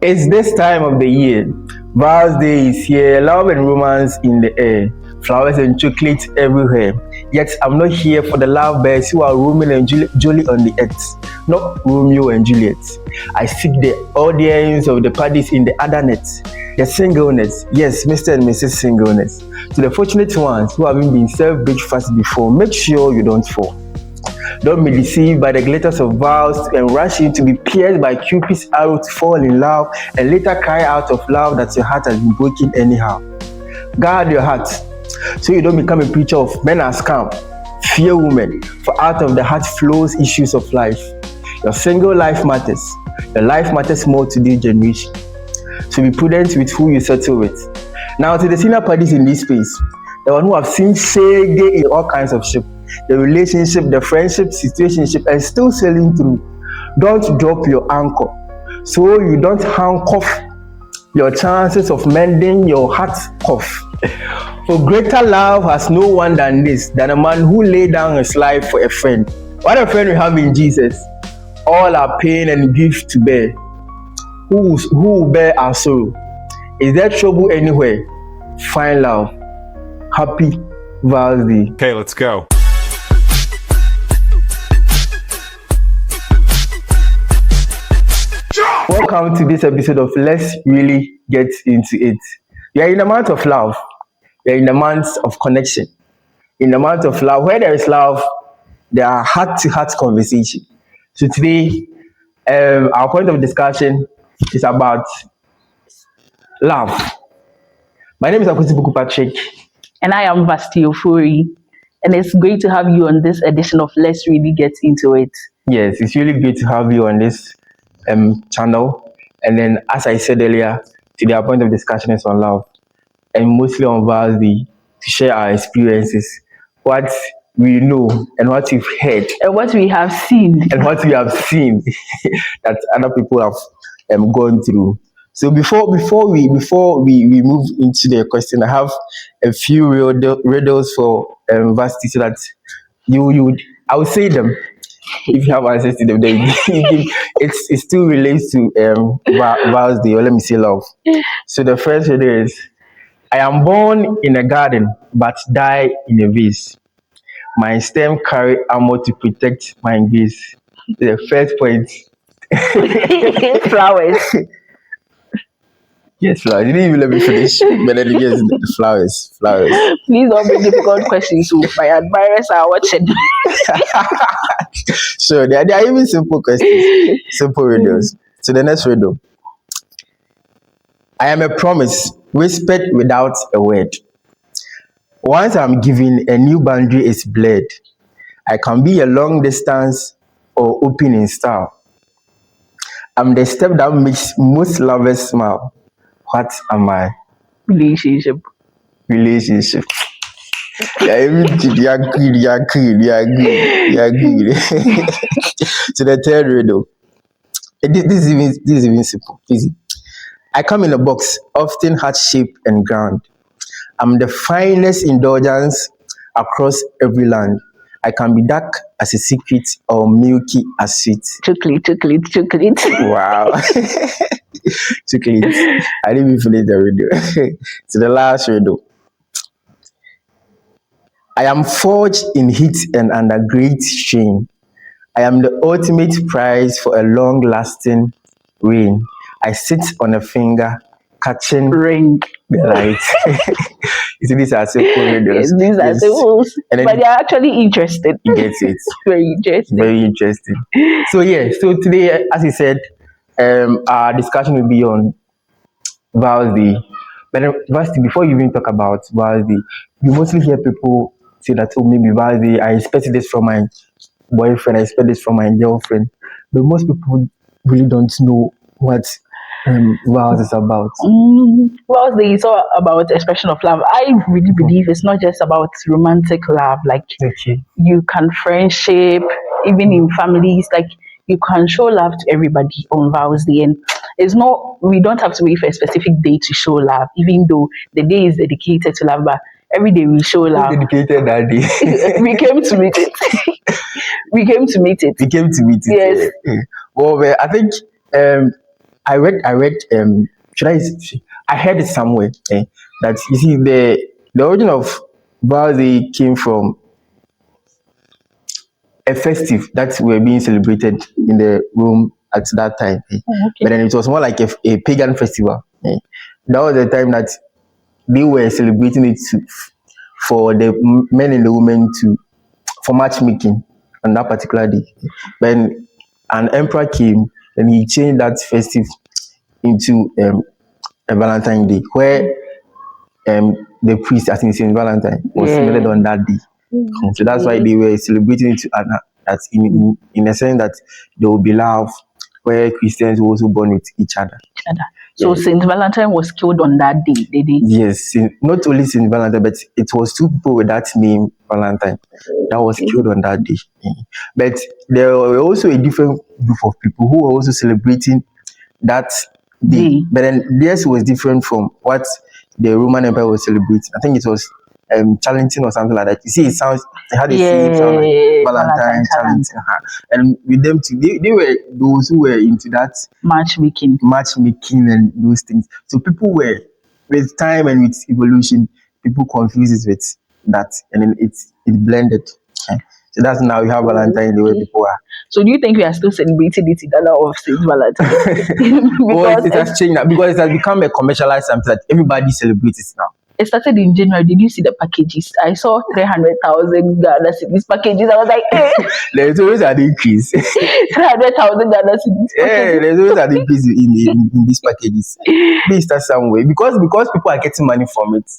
It's this time of the year. Val's Day is here, love and romance in the air, flowers and chocolate everywhere. Yet I'm not here for the lovebirds who are roaming and jolly on the earth, not Romeo and Juliet. I seek the audience of the parties in the other net, the singleness, yes, Mr. and Mrs. Singleness. To the fortunate ones who haven't been served breakfast before, make sure you don't fall. Don't be deceived by the glitters of vows and rush in to be pierced by Cupid's arrow to fall in love and later cry out of love that your heart has been broken anyhow. Guard your heart so you don't become a preacher of men are scam. Fear women, for out of the heart flows issues of life. Your single life matters. Your life matters more to this generation. So be prudent with who you settle with. Now to the senior parties in this space, the one who have seen shege in all kinds of ship, the relationship, the friendship, situationship, and still sailing through. Don't drop your anchor so you don't handcuff your chances of mending your heart cuff. For greater love has no one than this, than a man who laid down his life for a friend. What a friend we have in Jesus. All our pain and grief to bear. Who will bear our sorrow? Is there trouble anywhere? Find love. Happy Val's Day. Okay, let's go. Welcome to this episode of Let's Really Get Into It. We are in the month of love. We are in the month of connection. In the month of love, where there is love, there are heart-to-heart conversation. So today, our point of discussion is about love. My name is Akusibuku Patrick. And I am Vasti Ofori. And it's great to have you on this edition of Let's Really Get Into It. Yes, it's really great to have you on this channel. And then, as I said earlier, today our point of discussion is on love. And mostly on Val's Day, to share our experiences, what we know and what we've heard. And what we have seen. And what we have seen that other people have gone through. So before we move into the question, I have a few riddles for Vasti so that I will say them. If you have access to them, then it still relates to Val's Day, or let me say love. So the first riddle is: I am born in a garden, but die in a vase. My stem carry armor to protect my gaze. The first point. Flowers. Yes, flowers. You didn't even let me finish. But then yes, the flowers. Please don't bring difficult questions. So my admirers are watching. So they are even simple questions, simple riddles. So the next riddle: I am a promise whispered without a word. Once I'm given, a new boundary is blurred. I can be a long distance or open in style. I'm the step that makes most lovers smile. What am I? Relationship. Yeah, you agree. So the third riddle. This is even simple. Easy. I come in a box, often heart-shaped and ground. I'm the finest indulgence across every land. I can be dark as a secret or milky as sweet. Chocolate. Wow. Chocolate. I didn't even finish the riddle. So the last riddle. I am forged in heat and under great strain. I am the ultimate prize for a long-lasting reign. I sit on a finger, catching Ring. the light. You see, these are simple riddles. Yes, these are simple. But they are actually interesting. You get it. Very interesting. Very interesting. So today, as you said, our discussion will be on Val's Day. But Vasti, before you even talk about Val's Day, you mostly hear people say that, oh, maybe Val's Day, I expect this from my boyfriend, I expect this from my girlfriend. But most people really don't know what Val's is about. Val's Day is all about expression of love. I really believe it's not just about romantic love. Like, you can friendship, even in families, like you can show love to everybody on Val's Day. And it's not, we don't have to wait for a specific day to show love, even though the day is dedicated to love, but every day we show love. Dedicated that day. We came to meet it. We came to meet it. Yes. Well, I think I read should I I heard it somewhere that you see the origin of birthday came from a festive that were being celebrated in the Rome at that time. But Okay. then it was more like a pagan festival. That was the time that they were celebrating it for the men and the women to for matchmaking on that particular day. When an emperor came and he changed that festive into a Valentine Day, where the priest, I think Saint Valentine, was murdered Yeah. on that day. So that's why Okay. they were celebrating it that in a sense that there will be love, where Christians will also bond with each other. Other. So Yes, Saint Valentine was killed on that day, did he? yes. Not only Saint Valentine, but it was two people with that name, Valentine, that was Okay. killed on that day. But there were also a different group of people who were also celebrating that day. Day. But then theirs was different from what the Roman Empire was celebrating. I think it was Charlton or something like that. You see, it had the same sound like Yeah, Valentine Valentine, challenge. Charlton. And with them too, they were those who were into that Matchmaking. matchmaking and those things. So people were, with time and with evolution, people confuse it with that, and then it blended. So that's now we have Valentine the way Okay. people are. So do you think we are still celebrating it in honor of Saint Valentine? Well, Because it has changed now because it has become a commercialized something that everybody celebrates it now. it started in January. Did you see the packages? I saw 300,000 Ghana cedis packages. I was like, hey, There's always an increase. 300,000 Ghana cedis Yeah, packages. there's always an increase in these packages. They start somewhere because people are getting money from it.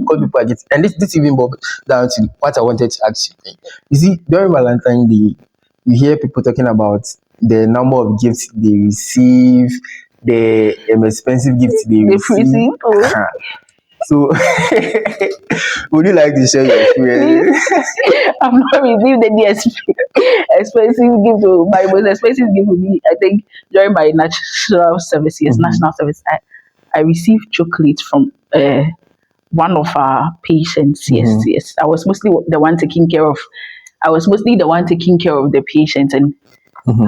Because people are getting, and this even boils down to what I wanted to ask you. You see, during Valentine Day, you hear people talking about the number of gifts they receive, the expensive gifts they The receive. precinct. So, would you like to share your Please, experience? I've not received any expensive gift. My most expensive gift would be, I think, during my national service, yes, national service, I received chocolate from one of our patients. Yes, yes. I was mostly the one taking care of. I was mostly the one taking care of the patient. And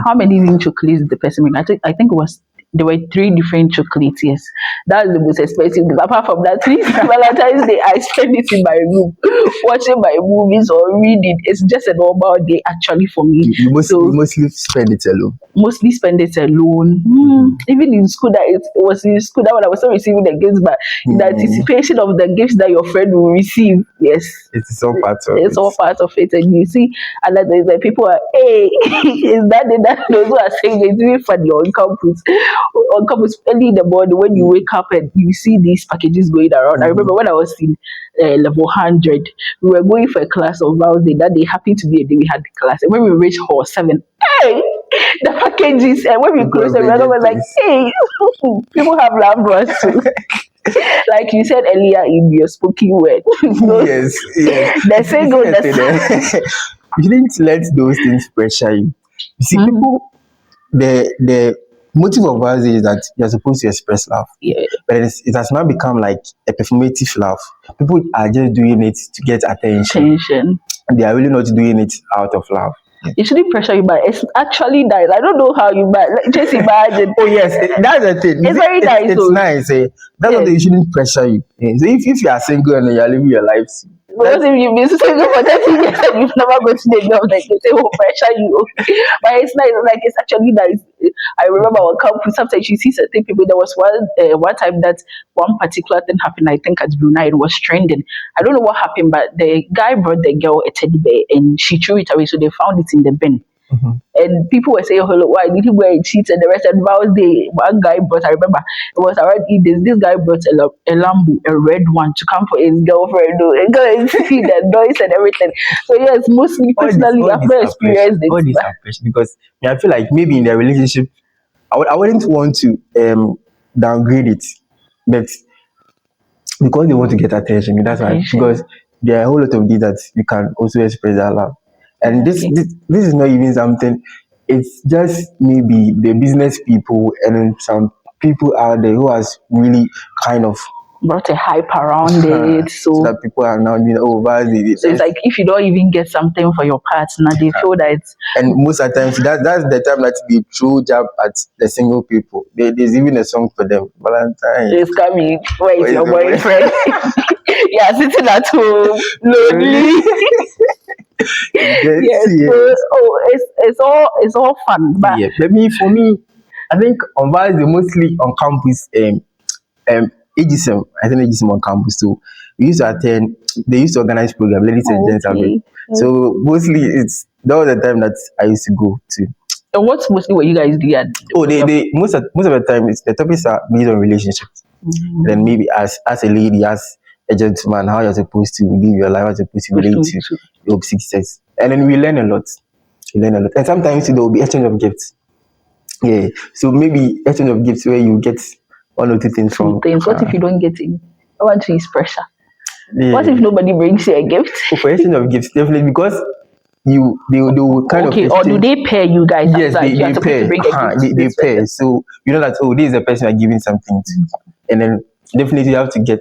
how many even chocolates did the person bring? I think it was there were three different chocolates. Yes, that's the most expensive. Apart from that, three Valentine's Day, I spend it in my room watching my movies or reading. It's just a normal day actually for me. You So mostly spend it alone. mostly spend it alone. Even in school, that it was in school that when I was not receiving the gifts, but in the anticipation of the gifts that your friend will receive, yes, It is all part of it's it. all part of it. And you see, and then the people are, hey, is that the that those who are saying it's really funny on campus? On campus, early in the morning when you wake up and you see these packages going around. I remember when I was in level 100, we were going for a class of vows day. That day happened to be a day we had the class. And when we reached hall 7, hey, the packages, and when we People are closed, everyone bringing was like, things. hey, people have loved ones too. Like you said earlier in your spoken word. So, Yes, yes. they say You go see, I the say that you shouldn't let those things pressure you. You see, people, the motive of us is that you're supposed to express love, yeah, but it has now become like a performative love. People are just doing it to get attention. tension. They are really not doing it out of love. It shouldn't pressure you, but it's actually nice. I don't know how you buy. Like, just imagine. Oh yes, that's the thing. You It's see, very nice. it's So nice. That's what yes. they shouldn't pressure you. So if you are single and you are living your life, Because if you've been single for 30 years and you've never got to the job, like they say, oh, pressure you. But it's nice. Like it's actually nice. I remember on campus, sometimes you see certain people. There was one time that one particular thing happened. I think at Brunei, it was trending. I don't know what happened, but the guy brought the girl a teddy bear and she threw it away. So they found it in the bin. And people were saying, hello, why did he wear a cheat? And the rest of Vows Day, one guy brought, I remember, it was around Eid. This guy brought a Lambo, a red one, to come for his girlfriend, and go and see the noise and everything. So, yes, mostly, personally, I've not experienced all it. these are pressure because I feel like maybe in their relationship, I wouldn't want to downgrade it, but because they want to get attention, that's why. Attention. Because there are a whole lot of things that you can also express that love, and Okay. this is not even something. It's just maybe the business people and then some people out there who has really kind of brought a hype around it. So So that people are now doing, oh, vows day. so it's like if you don't even get something for your partner, they feel that it's And most of the times, that's the time that they throw jab at the single people. There's even a song for them, Valentine. it's coming. Where is Where is your the boyfriend? Yeah, sitting at home, lonely. Yes. So, Yes. it's all fun. But Yeah, but for me, I think on Vals, they mostly on campus, AGSM, I think AGSM on campus. So we used to attend, they used to organize program, ladies and gents. okay. So mostly that was the time that I used to go to. And what's mostly what you guys do at Oh, they most of the time it's the topics are based on relationships. Then maybe as a lady, as a gentleman, how you're supposed to live your life, how you're supposed to relate to your opposite sex. And then we learn a lot. And sometimes there will be exchange of gifts. Yeah. So maybe exchange of gifts where you get one or two things from. things. What if you don't get it? I want to use pressure. Yeah. What if nobody brings you a gift? For exchange of gifts, definitely because they will kind of Okay, or do they pair you guys? Yes, like you are they supposed pair. to bring a gift to They this pair. person. So you know that, oh, this is the person you're giving something to, and then definitely you have to get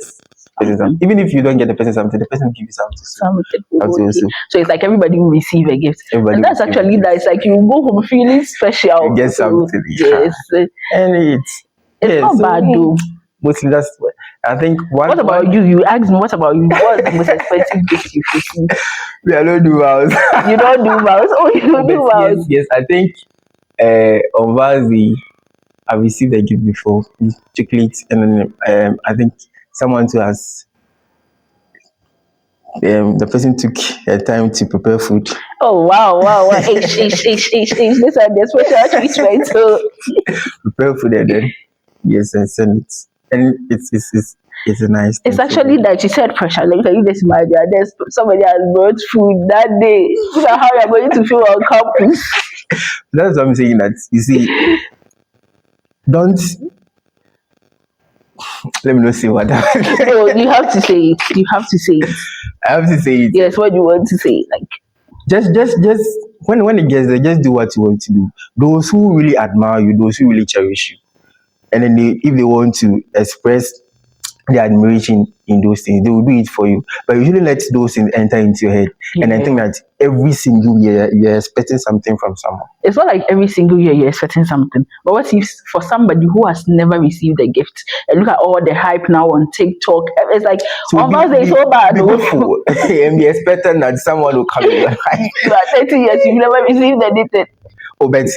person something. Even if you don't get the person something, the person will give you something. Something. Okay. So it's like everybody will receive a gift. Everybody And that's will receive actually a gift. nice. Like you go home feeling special. You get So, something. yes. And it's Not bad though. Mostly that's what I think. What about you? You asked me, what about you? What's the most expensive gift you've received? I don't do vows. You don't do vows? Oh, you don't do vows? Yes, I think on vows I've received a gift before, chocolate, and then I think someone who has the person took her time to prepare food. Oh wow. This are the special treatment. So Prepare food and then yes, and send it. And it's a nice thing. it's actually like you said pressure. Like you just imagine there's somebody has brought food that day. Look at how you're going to feel on campus. That's what I'm saying, that you see, don't let me not say what No, you have to say it. You have to say it. I have to say it. Yes, what you want to say. Like Just when it gets there, just do what you want to do. Those who really admire you, those who really cherish you, and then if they want to express their admiration in those things, they will do it for you. But you shouldn't let those things enter into your head. And I think that every single year you're expecting something from someone. it's not like every single year you're expecting something. But what if for somebody who has never received a gift and look at all the hype now on TikTok? It's like it's so bad. Be hopeful and be expecting that someone will come in your life. You are 30 years, you've never received anything. Oh, but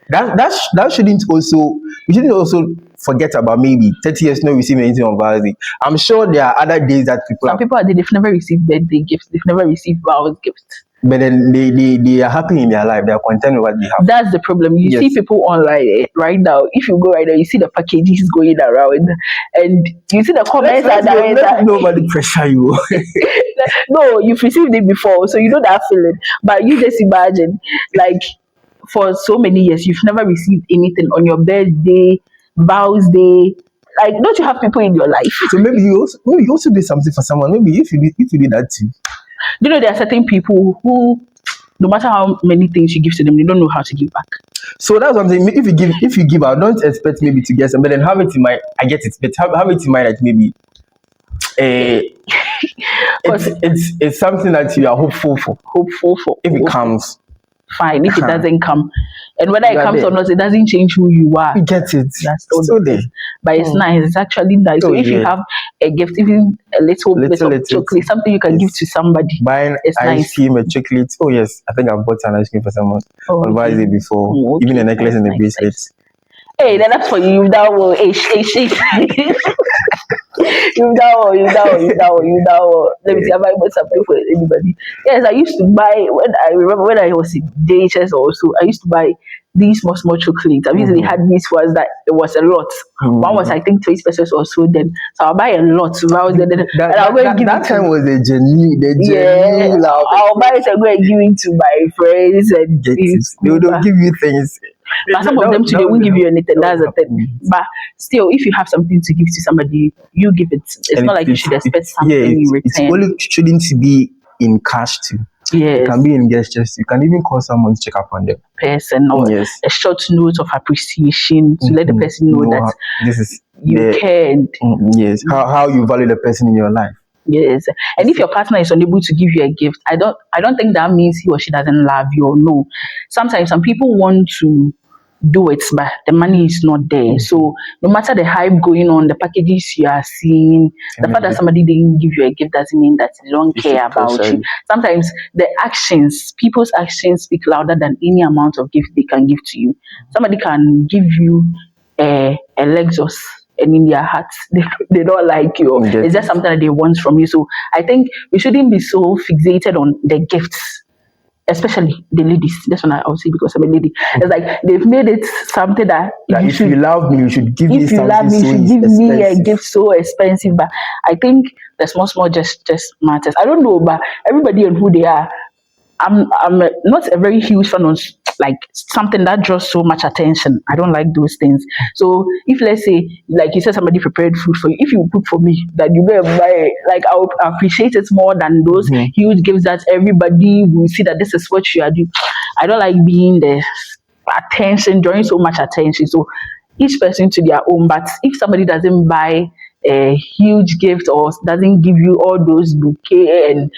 that shouldn't also, we shouldn't also forget about maybe 30 years not receiving anything on Val's Day. I'm sure there are other days that Some people they've never received birthday gifts, they've never received vows gifts. But then they are happy in their life, they are content with what they have. That's the problem. You see people online right now. If you go right now, you see the packages going around, and you see the comments let nobody pressure you. No, you've received it before, so you know that feeling. But you just imagine, like, for so many years, you've never received anything on your birthday, vows day. Like, don't you have people in your life? So maybe you also did something for someone. Maybe if you did that too. You know, there are certain people who, no matter how many things you give to them, they don't know how to give back. So that's what I'm saying. If you give out, don't expect maybe to get some, but then have it in mind. I get it, but have it in mind that maybe it's something that you are hopeful for. If it comes, fine. If it doesn't come, and whether it comes or not, it doesn't change who you are. You get it. That's still there. But it's nice. It's actually nice. So if you have a gift, even a little bit of chocolate, something you can give to somebody, buying ice cream, a chocolate. Oh yes, I think I've bought an ice cream for someone on Friday before. Even a necklace and a bracelet. Hey, then that's for you. That will you Let me see if I bought something for anybody. Yes, I used to buy when I was in DHS also. I used to buy these small chocolates. I usually had these ones that it was a lot. One was I think 20 pesos or so. Then so I'll buy a lot. That time was the genuine love. I'll buy it and go and give it to my friends and they will give you things. But some of them too, they won't give you anything. That's the thing. But still, if you have something to give to somebody, you give it. It's not like you should expect something in return. It only shouldn't be in cash too. It Yes. can be in gestures. You can even call someone to check up on them. Person, or Yes. a short note of appreciation to let the person know that this is you cared. Yes, how you value the person in your life. Yes. And if your partner is unable to give you a gift, I don't think that means he or she doesn't love you or no. Sometimes some people want to do it, but the money is not there. So no matter the hype going on, the packages you are seeing, the fact that somebody didn't give you a gift doesn't mean that they don't care about you. Sometimes the actions, people's actions speak louder than any amount of gift they can give to you. Somebody can give you a Lexus, and in their hearts they don't like you. It's just something that they want from you. So I think we shouldn't be so fixated on the gifts, especially the ladies. That's what I would say, because I'm a lady. It's like they've made it something that if you love me, you should give me if you something love me, you so should give me a expensive. gift so expensive. But I think the small just matters. I don't know, but everybody and who they are. Not a very huge fan of like something that draws so much attention. I don't like those things. So if, let's say, like you said, somebody prepared food for you, if you cook for me, that you go and buy it, like I would appreciate it more than those huge gifts that everybody will see that this is what you are doing. I don't like being the attention, drawing so much attention. So each person to their own. But if somebody doesn't buy a huge gift or doesn't give you all those bouquet and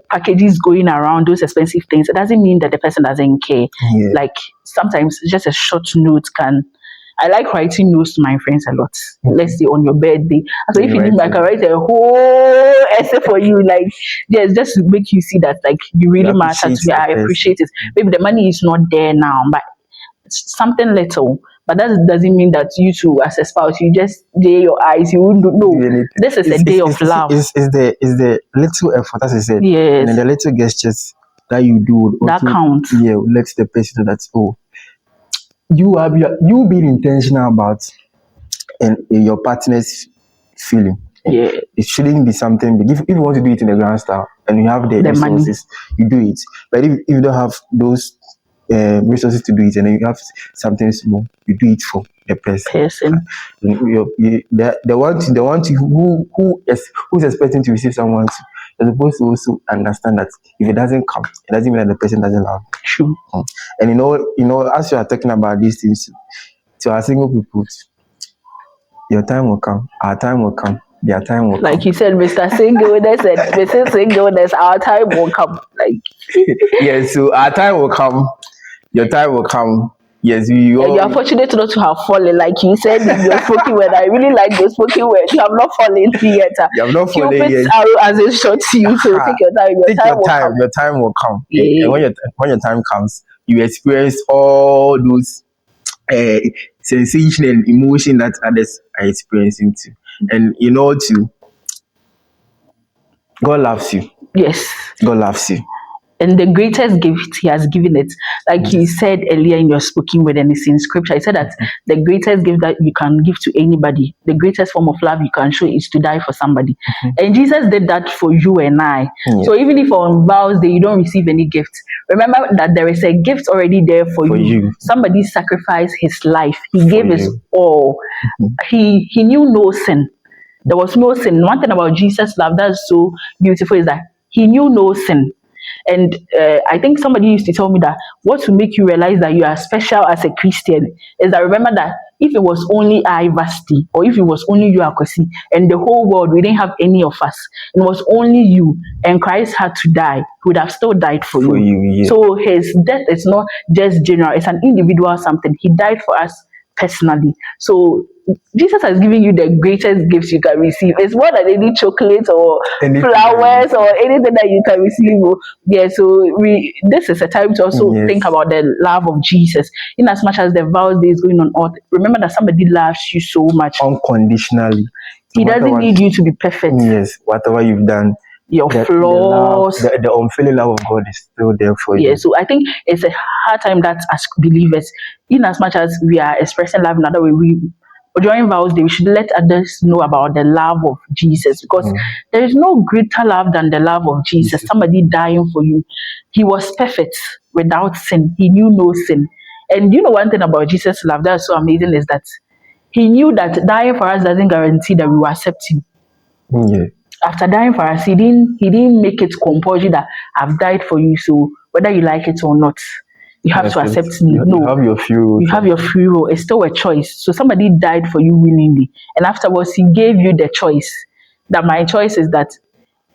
packages going around, those expensive things, it doesn't mean that the person doesn't care. Like sometimes just a short note can. I like writing notes to my friends a lot. Let's say on your birthday. So if you need me, I can write a whole essay for you. Like, yes, just to make you see that like you really matter to me. I appreciate it. Maybe the money is not there now, but something little. But that doesn't mean that you two, as a spouse, you just lay your eyes. You wouldn't know. This is a day of love. Is the little effort, as I said, Yes, and the little gestures that you do that counts. Yeah, let the person know that you being intentional about and your partner's feeling. Yeah, it shouldn't be something big. If you want to do it in a grand style and you have the resources, you do it. But if you don't have those resources to do it, and then you have something small, you do it for the person. The one who's expecting to receive someone, you're supposed to also understand that if it doesn't come, it doesn't mean that the person doesn't love you. True. And as you are talking about these things to our single people, your time will come, our time will come, their time will come. Like you said, Mr. Singleness and Mrs. Singleness, our time will come. Like yes, so our time will come, your time will come. Yes, you are fortunate not to have fallen, like you said in your spoken word. I really like your spoken word. You have not fallen yet. You have not fallen yet. Arrow as a shot to you, so take your time. Your time will come. Yeah. And when your time comes, you experience all those sensation and emotion that others are experiencing too. And too, God loves you. Yes. God loves you. And the greatest gift he has given it, like you said earlier in your spoken word, and it's in scripture. I said that the greatest gift that you can give to anybody, the greatest form of love you can show is to die for somebody. And Jesus did that for you and I. So even if on vows day you don't receive any gift, remember that there is a gift already there for you. Somebody sacrificed his life. He gave his all. He knew no sin. There was no sin. One thing about Jesus' love that's so beautiful is that he knew no sin. And I think somebody used to tell me that what will make you realize that you are special as a Christian is that remember that if it was only I, Vasti, or if it was only you, Akosi, and the whole world, we didn't have any of us, it was only you, and Christ had to die, he would have still died for you. Yeah. So his death is not just general, it's an individual something. He died for us personally. So Jesus has given you the greatest gifts you can receive. It's more than any chocolate or flowers or anything that you can receive. Yeah, so this is a time to also think about the love of Jesus. In as much as the vows day is going on earth, remember that somebody loves you so much unconditionally. He doesn't need you to be perfect. Yes, whatever you've done, your flaws, the unfailing love of God is still there for you. Yeah, so I think it's a hard time that as believers, in as much as we are expressing love in another way, during vows day, we should let others know about the love of Jesus, because there is no greater love than the love of Jesus. Somebody dying for you. He was perfect without sin. He knew no sin. And you know one thing about Jesus' love that's so amazing is that he knew that dying for us doesn't guarantee that we will accept him. Yeah. After dying for us, he didn't make it compulsory that I've died for you, so whether you like it or not, you have to accept me. You No, have your few. you have your free will. It's still a choice. So somebody died for you willingly, and afterwards he gave you the choice. That my choice is that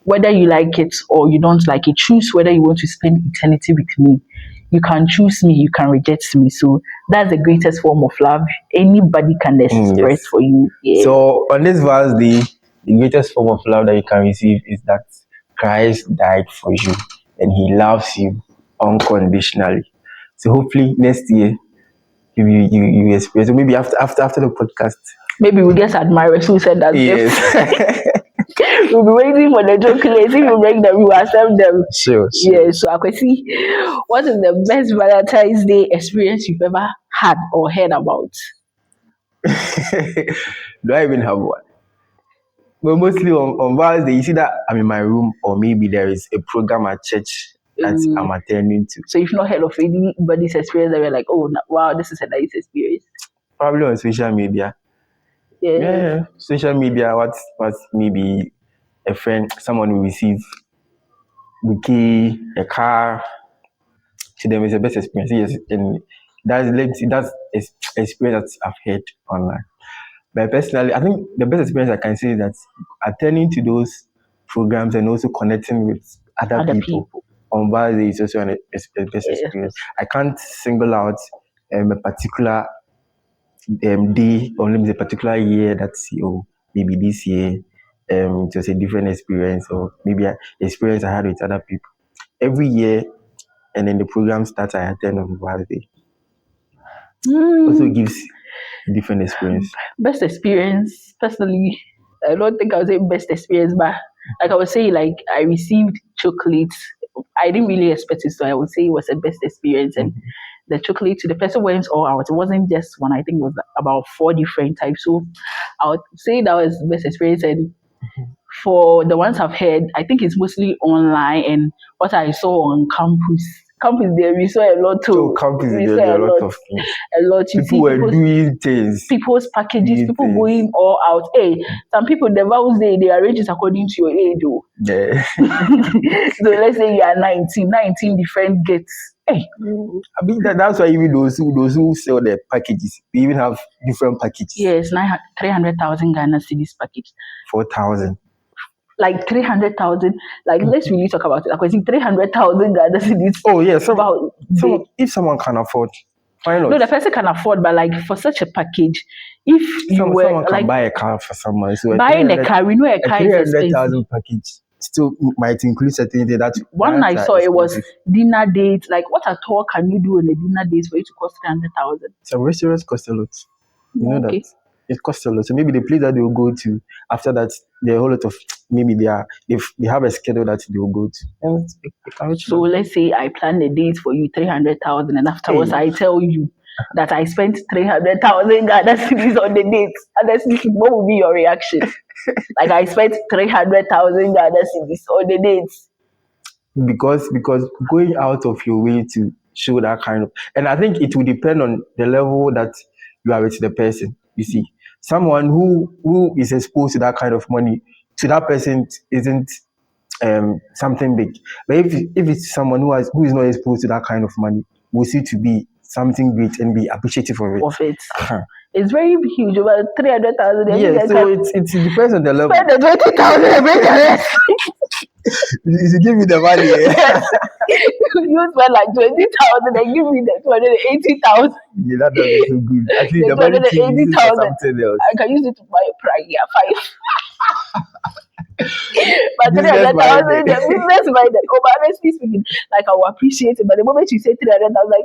whether you like it or you don't like it, choose whether you want to spend eternity with me. You can choose me, you can reject me. So that's the greatest form of love anybody can express Yes. for you. Yeah. So on this verse, the greatest form of love that you can receive is that Christ died for you and He loves you unconditionally. So hopefully next year you experience. So maybe after the podcast. Maybe we get admirers who said that Yes. we'll be waiting for the chocolates. If you bring them, we will accept them. Sure. Yeah, so I can see what is the best Valentine's Day experience you've ever had or heard about? Do I even have one? Well, mostly on Valentine's Day, you see that I'm in my room, or maybe there is a program at church that I'm attending to. So you've not heard of anybody's experience that you're like, oh, wow, this is a nice experience. Probably on social media. Yeah, social media. What maybe a friend, someone will receive bouquet, a car. To them, it's the best experience. Yes, and that's experience that I've had online. But personally, I think the best experience I can say is that attending to those programs and also connecting with other people on Valentine's Day is also a best experience. I can't single out a particular day or maybe a particular year that maybe this year it was a different experience, or maybe an experience I had with other people. Every year, and then the programs that I attend on Valentine's Day also gives a different experience. Best experience, personally, I don't think I would say best experience, but like I was saying, like I received chocolates. I didn't really expect it, so I would say it was a best experience. And the chocolate, the person went all out. It wasn't just one. I think it was about 4 different types. So I would say that was the best experience. And for the ones I've heard, I think it's mostly online and what I saw on campus. Campus there we saw a lot too. So campus there are a lot of things. A lot. You people were doing things. People's packages, people going all out. Hey, some people the vows they arrange it according to your age. Oh. Yeah. So let's say you are 19 different gifts. Hey. I mean that's why even those who sell their packages, they even have different packages. Yes, 300,000 Ghana cedis package. 4,000. Like 300,000. Like let's really talk about it. Like I think 300,000 Ghana cedis. Oh yeah, so if someone can afford, why not? No, the person can afford, but like for such a package, if someone can like buy a car for someone, so buying a car, we know a car is expensive. 300,000 package still might include certain things that one I saw it was dinner date. Like what at all can you do on a dinner date for you to cost 300,000? Some restaurants cost a lot. You know that it costs a lot. So maybe the place that they will go to after that, there are a whole lot of maybe they have a schedule that they will go to. So let's say I plan a date for you 300,000, and afterwards I tell you that I spent 300,000 Ghana cedis on the date. Honestly, what would be your reaction? Like I spent 300,000 Ghana cedis on the dates. Because going out of your way to show that kind of, and I think it will depend on the level that you are with the person. You see, someone who is exposed to that kind of money, to that person isn't something big. But if it's someone who is not exposed to that kind of money, will see to be something great and be appreciative of it. It's very huge, about 300,000. Yeah, so it depends on the level. Spend the 20,000 and bring the rest. You give me the money. You spend like 20,000 and give me the 280,000. Yeah, that doesn't so good. Actually, the money 280,000. I can use it to buy a Prague 5. But 300,000, the business minded. Oh, but honestly speaking, like I will appreciate it. But the moment you say 300,000, like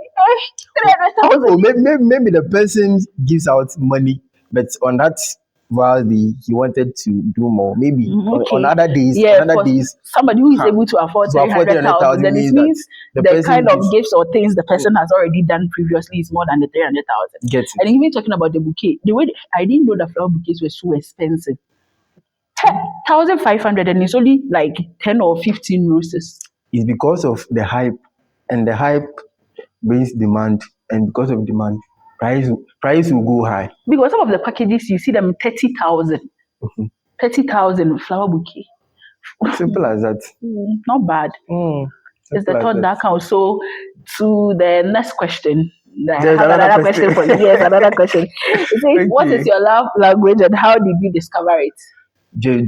300,000. Oh, maybe the person gives out money, but on that he wanted to do more. Maybe on other days, somebody who is able to afford 300,000, then it means the kind of gifts or things the person has already done previously is more than the 300,000. And even talking about the bouquet, the way I didn't know the flower bouquets were so expensive. 1,500 and it's only like 10 or 15 roses. It's because of the hype, and the hype brings demand, and because of demand, price will go high. Because some of the packages you see them 30,000, 30,000 flower bouquet. Simple as that. Not bad. It's the Simple as thought that. that counts. So, to the next question, I There's have another another question. question for you. Yes, another question. It says, "What is Okay. your love language and how did you discover it?" J.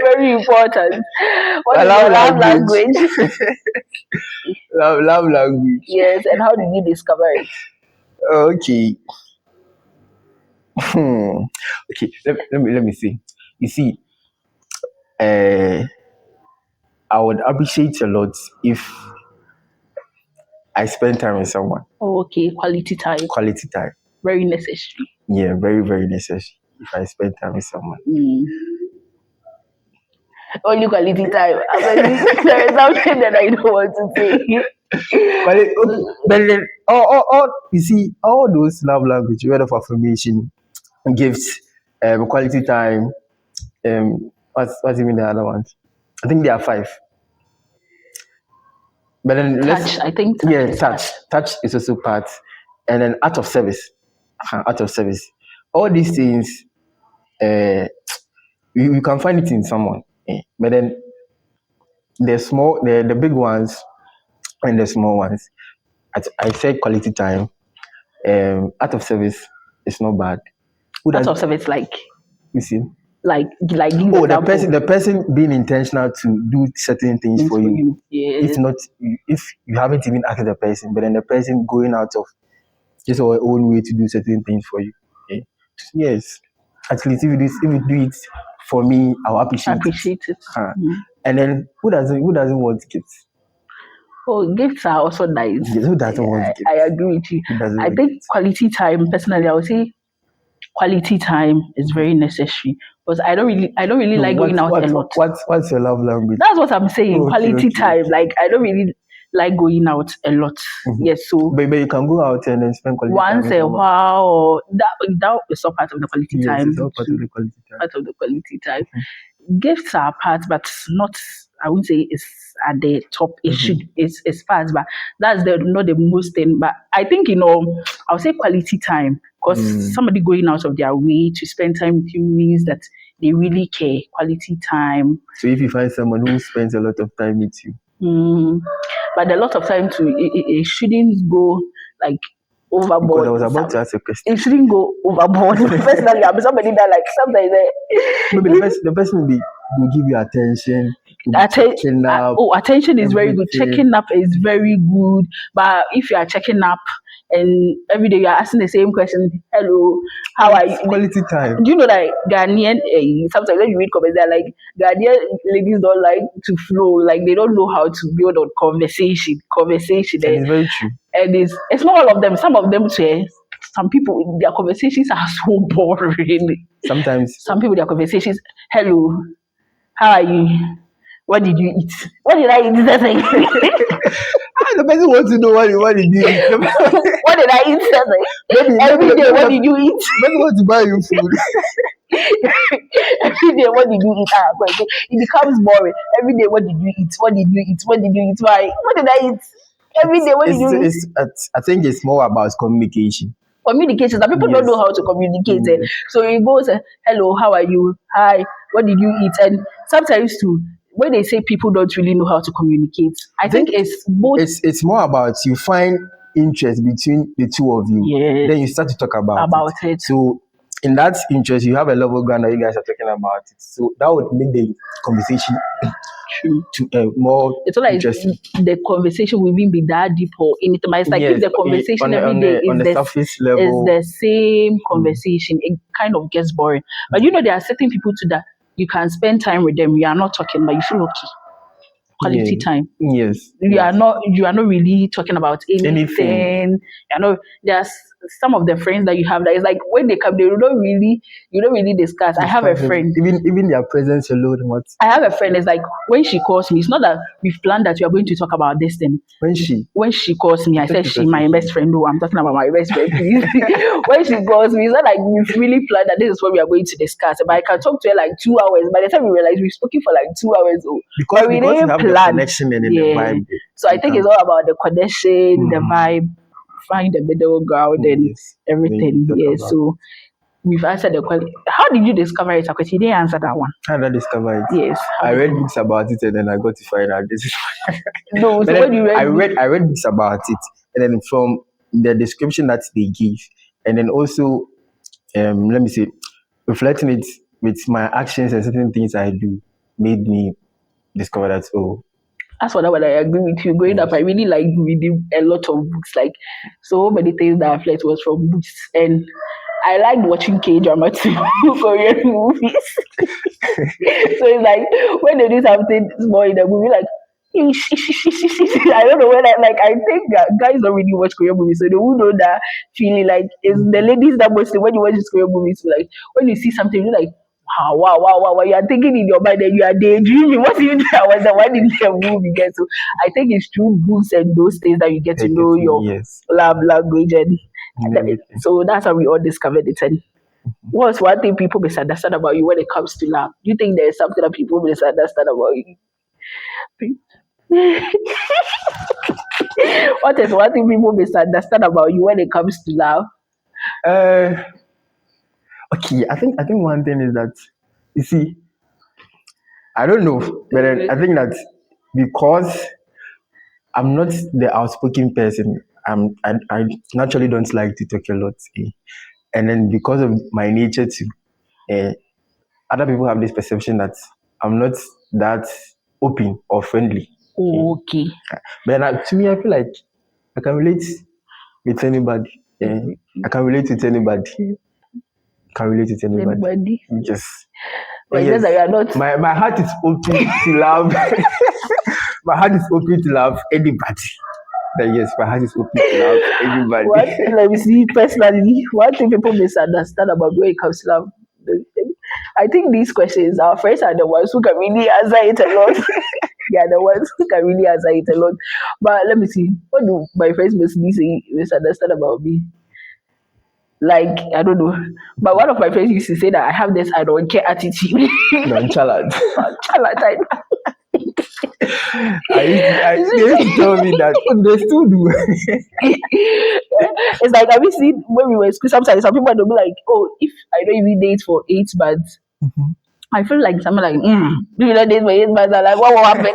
Very important. What My is love your love language. language? Love language. Yes, and how did you discover it? Okay. Okay. Let me see. You see, uh, I would appreciate a lot if I spend time with someone. Oh, okay, quality time. Quality time. Very necessary. Yeah, very, very necessary. If I spend time with someone. Only quality time. There is something that I don't want to say. Okay. But then, you see, all those love language, word of affirmation, gifts, quality time, what's even the other ones? I think there are 5. But then Touch. I think touch yeah, is touch. part. Touch is also part, and then act of service. Act of service. All these things, uh, you can find it in someone. But then the big ones and the small ones. I said quality time. Act of service is not bad. Who Act does of service, like you see? give Oh, example. the person being intentional to do certain things Things for for you. you. Yes. If not, if you haven't even asked the person, but then the person going out of just our own way to do certain things for you. Okay? Yes. At least if you do it for me, I'll appreciate it. Appreciate it. And then who doesn't want gifts? Oh, gifts are also nice. Yes, who doesn't want gifts? I agree with you. Who doesn't I want think gifts? quality time, personally, I would say quality time is very necessary because I don't really No, like going out a lot. what's your love language? That's what I'm saying. Oh, Quality okay. time. Like I don't really like going out a lot. Yes, so But you can go out and then spend quality time once with a someone. while, or that is all part of the quality Yes, time. it's all part of too. the quality time. Part of the quality time. Gifts are part, but not. I wouldn't say it's at the top. It should. It's fast, but that's not the most thing. But I think I would say quality time because somebody going out of their way to spend time with you means that they really care. Quality time. So if you find someone who spends a lot of time with you, But a lot of time too, it shouldn't go like because overboard. I was about to ask a question. It shouldn't go overboard. Personally, I'm somebody that like sometimes Maybe the person will give you attention, will be checking up. Attention is very good. everything. Checking up is very good. But if you are checking up and every day you are asking the same question, hello, how are you? Quality time. Do you know that Ghanaian, sometimes when you read comments, they're like, Ghanaian ladies don't like to flow, like they don't know how to build on conversation. And it's very true. And it's not all of them. Some of them say, some people, their conversations are so boring. Sometimes Some people, their conversations, hello, how are you? What did you eat? What did I eat? That's like, the person wants to know what did you eat. what did I eat? That's like, every day, what did you eat? The person wants to buy you food. Every day, what did you eat? But it becomes boring. Every day, what did you eat? What did you eat? What did you eat? Why? What did I eat? Every day, what did you eat? I think it's more about communication. Communication. Some people don't know how to communicate. So it goes, hello, how are you? Hi, what did you eat? And sometimes too, when they say people don't really know how to communicate, I think it's both. It's more about you find interest between the two of you. Yes. Then you start to talk about it. So in that interest, you have a level ground that you guys are talking about it. So that would make the conversation to more It's not like interesting. the conversation will even be that deep or anything. But it's like if the conversation every day on the surface level is the same conversation, it kind of gets boring. But there are certain people too that you can spend time with them. You are not talking, but you feel okay. Quality time. Yes. You are not really talking about anything. There's some of the friends that you have that is like when they come, you don't really discuss. I have a friend. Even their presence alone. I have a friend. It's like when she calls me, it's not that we've planned that we are going to talk about this thing. When she calls me, I said she my best friend. No, I'm talking about my best friend, please. When she calls me, it's not like we've really planned that this is what we are going to discuss. But I can talk to her like 2 hours. By the time we realize we've spoken for like 2 hours, because we didn't have the connection and the vibe. So I think it's all about the connection, the vibe, find the middle ground, and everything. Yeah. So we've answered the question. How did you discover it? Because you didn't answer that one. How did I discover it? Yes. I read books about it and then I got to find out this is No, but so then when you read, I read books about it and then from the description that they give and then also let me say reflecting it with my actions and certain things I do made me discover that as for that one, I agree with you. Growing up, I really like reading a lot of books. Like so many things that I've learned was from books, and I liked watching K drama too, Korean movies. So it's like when they do something small in the movie, like I don't know when I think that guys don't really watch Korean movies, so they won't know that feeling. Like it's the ladies that mostly when you watch these Korean movies, like when you see something, you're like, wow. You are thinking in your mind and you are daydreaming. What even that was the one in the movie get. So I think it's through books and those things that you get to know your yes love language and everything. so that's how we all discovered it. And what's one thing people misunderstand about you when it comes to love? Do you think there's something that people misunderstand about you? What is one thing people misunderstand about you when it comes to love? Uh, okay, I think one thing is that you see I don't know, but then I think that because I'm not the outspoken person, I naturally don't like to talk a lot, and then because of my nature too, uh, other people have this perception that I'm not that open or friendly. Okay. But then to me, I feel like I can relate with anybody. I can relate with anybody. Can relate with anybody. Anybody? Yes. But Yes. just that you are not. My heart is open to love. My heart is open to love anybody. That yes, my heart is open to love anybody. What? Let me see. Personally, one thing people misunderstand about when it comes to love. I think these questions, our friends are the ones who can really answer it a lot. They are the ones who can really answer it a lot. But let me see. What do my friends mostly say misunderstand about me? Like I don't know. But one of my friends used to say that I have this I don't care attitude. Nonchalant. Nonchalant. They used to tell me that they still do. It's like have you seen when we were in school? Sometimes some people will be like, "Oh, if I don't even date for 8 months, I feel like someone like, do you not date for 8 months?" I'm like, what will happen?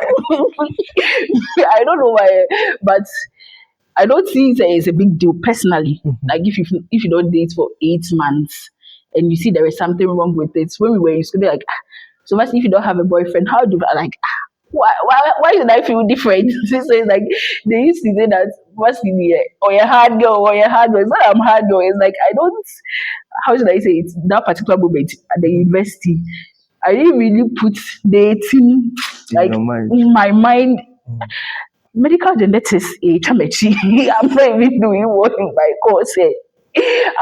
I don't know why, but I don't see it as a big deal personally. Like if you don't date for 8 months and you see there is something wrong with it. When we were in school, they're like, so much if you don't have a boyfriend, how do I like? Why should I feel different? So it's like they used to say that must be or you're hard girl or you're hard girl. It's not I'm hard girl. It's like I don't. How should I say it? That particular moment at the university, I didn't really put dating like in my mind. Medical genetics, chamechi. I'm not even doing what in my course.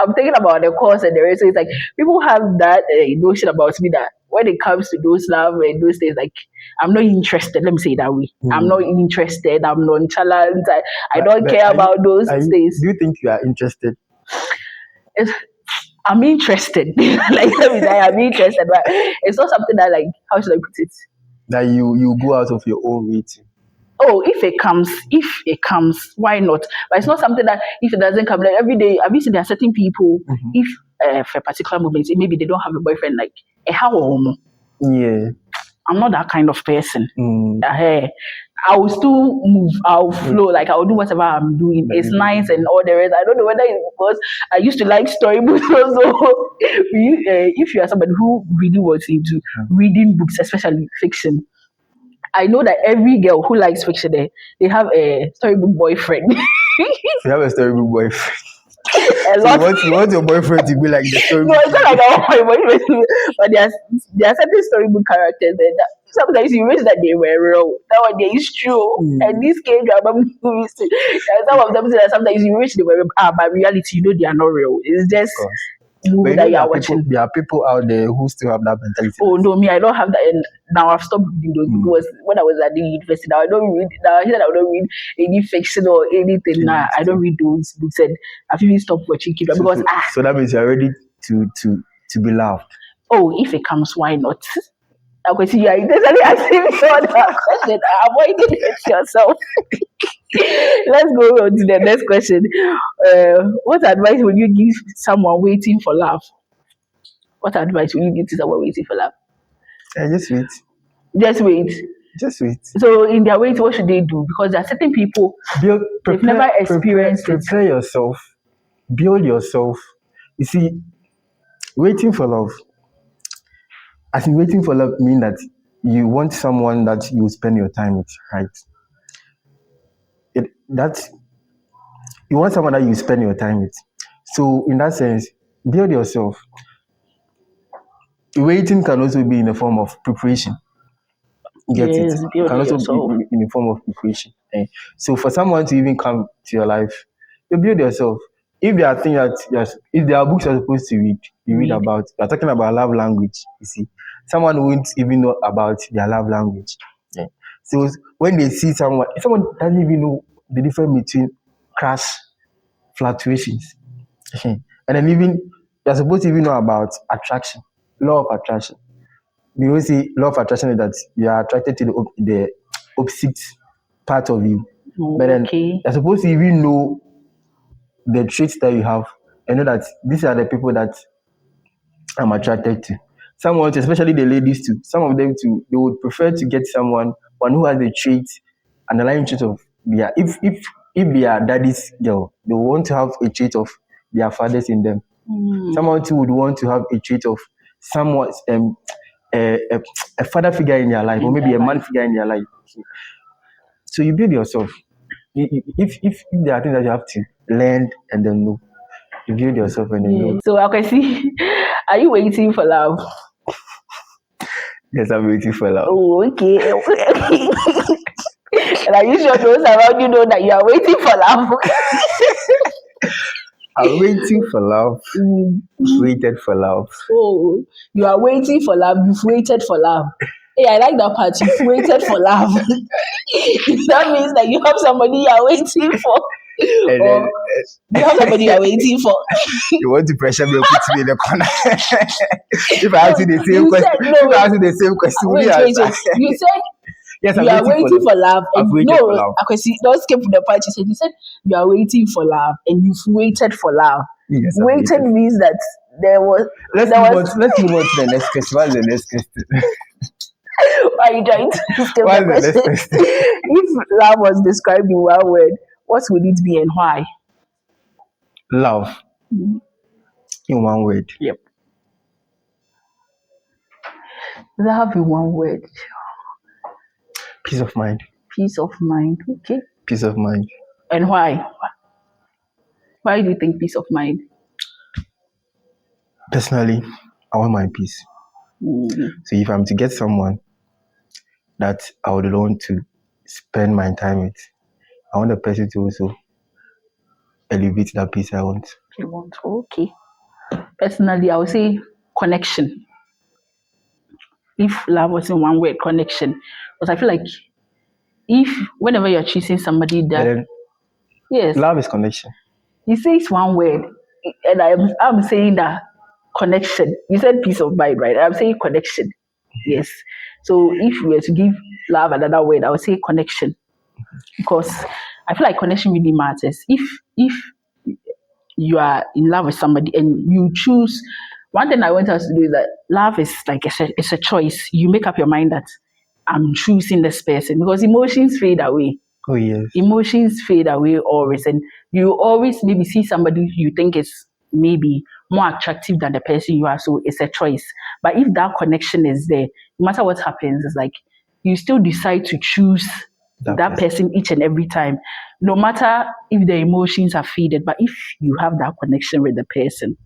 I'm thinking about the course and the rest. So it's like people have that notion about me that when it comes to those love and those things, like I'm not interested. Let me say it that way. I'm not interested. I'm nonchalant. I don't care about those things. Do you think you are interested? It's, I'm interested. Like let me say, I'm interested, but it's not something that like how should I put it? That you go out of your own way to. Oh, if it comes, why not? But it's not something that if it doesn't come, like every day, I've seen there are certain people, if for a particular moment, maybe they don't have a boyfriend, like how Yeah. I'm not that kind of person. I will still move, I'll flow, like I'll do whatever I'm doing. It's nice and all the rest. I don't know whether it's because I used to like storybooks also. If you are somebody who really was into reading books, especially fiction, I know that every girl who likes fiction, they have a storybook boyfriend. You have a storybook boyfriend. A So lot. you want your boyfriend to be like the storybook? No, it's not like I want my boyfriend, but there are certain storybook characters that sometimes you wish that they were real. That one day is true. And these K drama movies, some of them say that sometimes you wish they were real. But reality, you know, they are not real. It's just movie that you are watching. There are people out there who still have that mentality. Oh no, me, I don't have that. And now I've stopped reading those because when I was at the university, now I don't read. Now I said I don't read any fiction or anything. Now I don't read those books, and I've even stopped watching Kid because so that means you're ready to be loved. Oh, if it comes, why not? Okay, see, you are intentionally asking me all that question. Avoiding it yourself. Let's go on to the next question. What advice would you give someone waiting for love? What advice will you give to someone waiting for love? Just wait. Just wait. Just wait. So in their wait, what should they do? Because there are certain people they've never experienced it. Prepare yourself. Build yourself. You see, waiting for love. As in waiting for love mean that you want someone that you spend your time with, right? That you want someone that you spend your time with. So in that sense, build yourself. Waiting can also be in the form of preparation. You get it? Yes, It can building also yourself. be in the form of preparation. So for someone to even come to your life, you build yourself. If there are things that if there are books you're supposed to read, you read about. You're talking about love language. You see, someone won't even know about their love language. So when they see someone doesn't even know the difference between crash fluctuations, and then even you're supposed to even know about attraction, law of attraction. We always say law of attraction is that you are attracted to the opposite part of you. But then Okay. you're supposed to even know the traits that you have and know that these are the people that I'm attracted to. Someone, especially the ladies too, some of them too, they would prefer to get one who has the traits, underlying traits of their if they are daddy's girl, they want to have a trait of their fathers in them. Someone too would want to have a trait of someone a father figure in their life, or maybe a man figure in their life. So you build yourself. If there are things that you have to learn and then know, you build yourself and then know. So I can see, are you waiting for love? Yes, I'm waiting for love. Oh, okay. And are you sure those around you know that you are waiting for love? I'm waiting for love. Waited for love. Oh, you are waiting for love. You've waited for love. Hey, I like that part. You've waited for love. That means that you have somebody you are waiting for. And Or then you have somebody you are waiting for. you want to pressure me or put me in the corner. If I ask you the same You question, said, no, if I wait. ask you the same question, will Wait, you wait, answer? wait. You said Yes, you I'm are waiting for love. I've And waited for no, love. Akwesi, don't skip the part. You said you are waiting for love and you've waited for love. Yes, I've Waited waited. means that there was. Let's there move was. on. Let's move on to the next question. What is the next question? Why are you trying to skip What the is the next question? question? If love was described in one word, what would it be and why? Love, in one word. Yep. Love in one word. Peace of mind. Peace of mind. Okay. Peace of mind. And why? Why do you think peace of mind? Personally, I want my peace. So if I'm to get someone that I would want to spend my time with, I want the person to also elevate that peace I want. You want? Okay. Personally, I would say connection. If love was in one word, connection. But I feel like if whenever you're choosing somebody And that then yes, love is connection. you say it's one word, and I'm saying that connection. You said peace of mind, right? I'm saying connection. Yes. So if we were to give love another word, I would say connection because I feel like connection really matters. If you are in love with somebody and you choose, one thing I want us to do is that love is like it's a choice. You make up your mind that I'm choosing this person because emotions fade away. Oh yes. Emotions fade away always, and you always maybe see somebody you think is maybe more attractive than the person you are, so it's a choice. But if that connection is there, no matter what happens, it's like you still decide to choose that person each and every time, no matter if the emotions are faded. But if you have that connection with the person,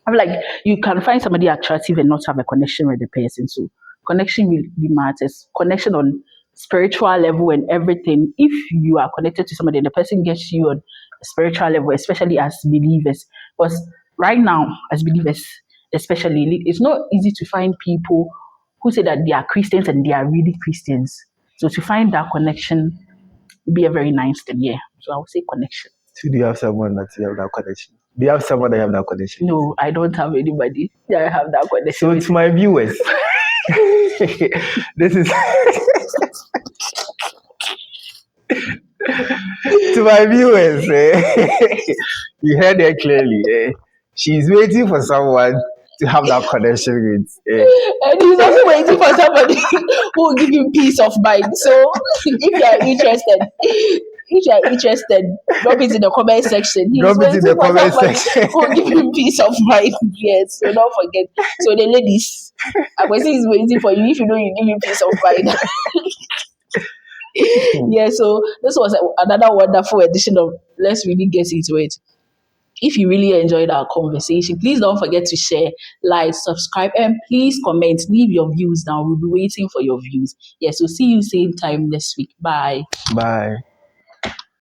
I'm like, you can find somebody attractive and not have a connection with the person. So connection really matters. Connection on spiritual level and everything. If you are connected to somebody and the person gets you on a spiritual level, especially as believers, because right now as believers, especially, it's not easy to find people who say that they are Christians and they are really Christians. So to find that connection would be a very nice thing. Yeah. So I would say connection. So do you have someone that you have that connection? Do you have someone that you have that connection? No, I don't have anybody. I have that connection. So to my viewers, this is to my viewers. You heard it clearly. She's waiting for someone to have that connection with. And he's also waiting for somebody who will give him peace of mind. So if you are interested, drop it in the comment section. He's Drop it in waiting the for comment somebody section. who will give him peace of mind. Yes, so don't forget. So the ladies, Akwesi is waiting for you. If you know you give him peace of mind. Yeah, so this was another wonderful edition of Let's Really Get Into It. If you really enjoyed our conversation, please don't forget to share, like, subscribe, and please comment. Leave your views down. We'll be waiting for your views. Yes, we'll see you same time next week. Bye. Bye.